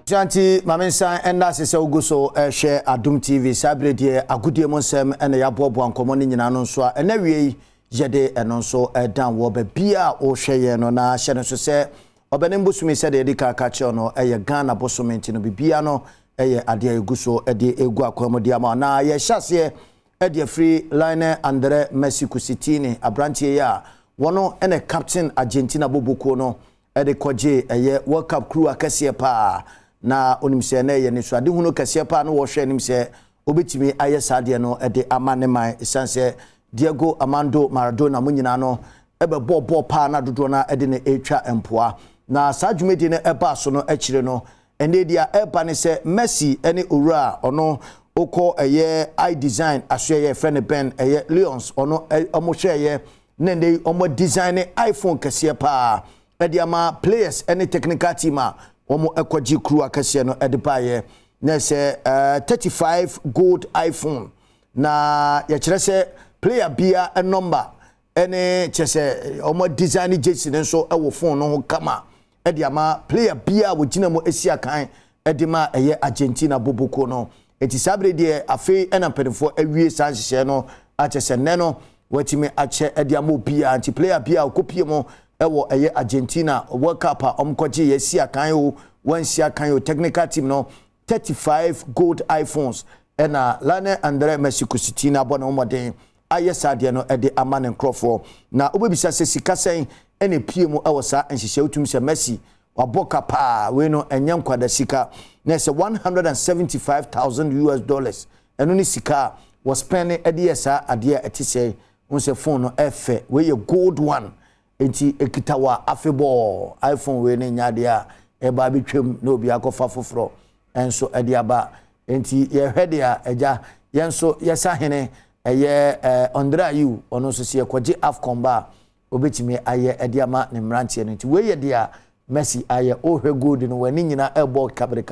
Janti Mamensan enda se uguso share Adom TV sabre die agudie monsem ene yabobo ankomo ni nyina no so ene wie yede eno so dan wo ba bia o hweye no na hye no so se obenem bosumi se de dika ka che no eye Ghana bosomenti no bibia no eye ade eguso ede egu akwamodi ama na ye hyase ede free line Andre Mexico City ni abrantie ya wono ene captain Argentina bobuko no ede koje eye World Cup crew Kasee pa na onimse na ye ne so ade hunu Kasee pa no wo hwe nimse obetimi aye sade no ede amane man esanse Diego Armando Maradona munyina no ebe bo pa na dodo na ede ne etwa empoa na sadwumedi ne eba so no akire no ene dia eba ne se Messi ene owura ono oko eye I design asoye friend Ben eye Lions ono omo hweye nende omo design iPhone Kasee pa ede ama players ene technical team a omo ekoji crew Kasee no ede baye na se 35 gold iPhone na ya kire se player bia a number ene chese omo design jersey nso ewo phone no kama ede ama player bia wo gina mo esia kan ede ma eye Argentina boboko no eti sabre de afi ena pedefo awie sanhye no achese ne no watimi ache ede ama bia anti player bia okopie mo ewo eye Argentina World Cup omkoje yesia kan o wansia kan o technical team no 35 gold iPhones ena lane Andre Mexico City na bona omoden ayesade no ede amane nkrofo na obebisa se sika sen ene pie mu awosa enhihye utum se Messi waboka pa we no enye nkwada sika na se $175,000 eno ni sika was spending ede yesa ade etise unse phone no efe we ye gold one enti ekitawa afebo iPhone we ne nyade a eba bitwam na obi akofa foforo enso ede aba enti ye hwede a eja yenso yesa hene eye ondra you ono so se kwaje afcon ba obetimi aye ediama ne mrantie no nti we ye dia Messi aye ohwe gold no wani nyina ebo kabre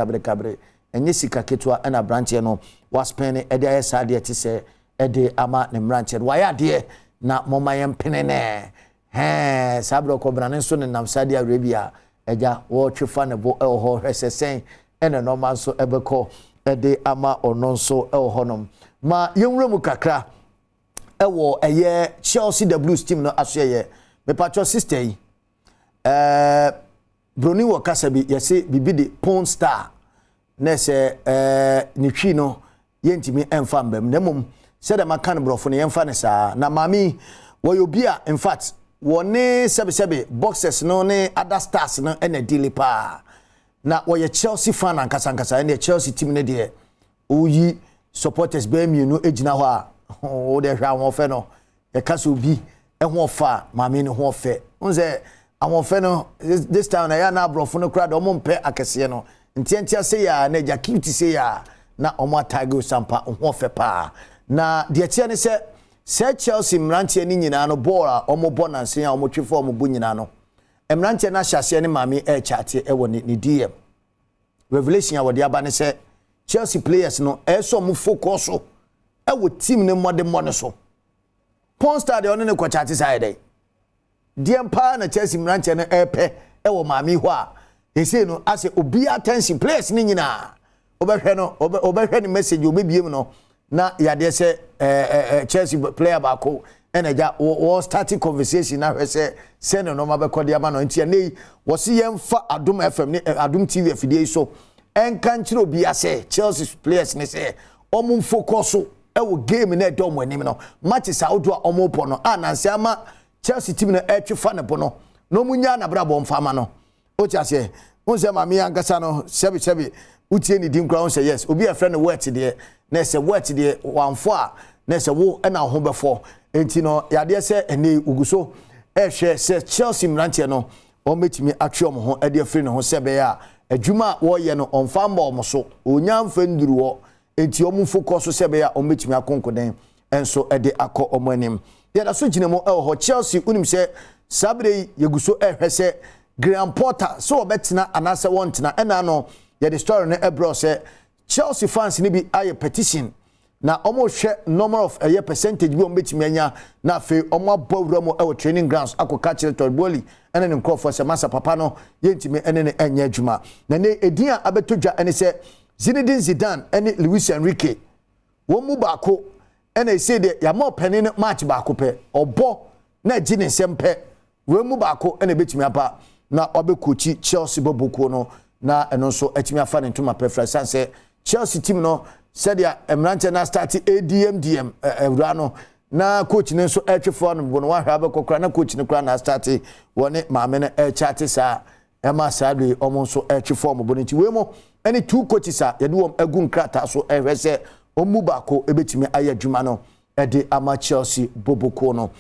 enye sika ketwa na brantie no waspene ede aye sade etise ede ama ne mrantie wa ya de na momayem penene sabro kobra ne so ne nam Saudi Arabia eja wo twefa ne bo ho hwesesen ene no ma so ebeko ede ama ono so honom ma yenwura mu kakra ewo eye Chelsea the Blues team no asoye me patcho sister yi broni wo kasa bi yese bibi de Porn Star na se ni twi no yentimi emfa mbam na mum se da maka no brofo no yemfa ne saa na mami wo yobia in fact woni sebe boxers no ne other stars no ene deal pa na wo ye Chelsea fan ankasa ene Chelsea team ne de oyi supporters be mienu ejina ho a o de hwa won fe no e Kasee obi e ho fa mame ne ho fe unze awon fe no this time na ya na brofo no kra de omo mpe Akese no ntiantia se ya na jakiti se ya na omo Tiger Sampa ho fe pa na de tia ne se Chelsea mrantie ni nyina no ball a omo bonanse ya omo twefo omo bu nyina no mrantie na hyase ne mame e chate e wo ni DM revelation ya wo de aba ne se Chelsea players no eso mu focus so e wo team ne modern so Porn Star de ono ne kwa chat side de mpa na Chelsea mranche no epe e wo mami ho a ese no ase obi attention players ni nyina obehwe ni message obebiem no na yade se Chelsea player ba ko enaja wo starting conversation na hwese se no ma be kode ama no ntia nei wo se yemfa Adom FM ni Adom TV afidie so enkanchiro obi ase Chelsea players ne se omo focus so ewo game na edom anim no matches audo a omo po no ananse ama Chelsea team na etwefa ne bo no no munya na brabo mfama no o chase unse ma me ankasa no sebi utie ni dim kra unse yes obi a friend wet de na se wet de wanfo a na se wo na ho befo enti no yade se ene uguso ehwe se Chelsea mrantie no o metimi atwe omo ho ade afri ne ho sebe ya adwuma wo ye no onfamba omo so onyamfa nduru wo enti omo focus sebe ya o metimi akonkoden enso ede akọ omo anim ya da so ginemo ho Chelsea unim se sabre yeguso ehwese Graham Potter so obetena anase wontena ena no ya the story na ebro se Chelsea fans ni bi aye petition na omo hwe number of percentage bi o metimi anya na fe omo abawura mo training grounds akoka chile tolboli ene ne nkrofo se masa papa no yentimi ene ne enye adwuma na ne edin a abetodwa ene se Zinedine Zidane ene Luis Enrique wo mu baako ene ese de ya mo pani ne match baako pe obo na gi ne sempe wo mu baako ene betimi apa na obekochi Chelsea bobuko no na eno so atimi afa ne ntoma preference sanse Chelsea team no said ya emrante na start ADM ewura no na coach ne so etwefo no bo no wa hwa abekokra na coach ne kra na start woni maame ne chat sa ema sadwe omo so etwefo mo bo nti we mo any two coaches a ye de wom agun krata so ehwese omu bako ebetimi ayadwuma no e de ama Chelsea boboko no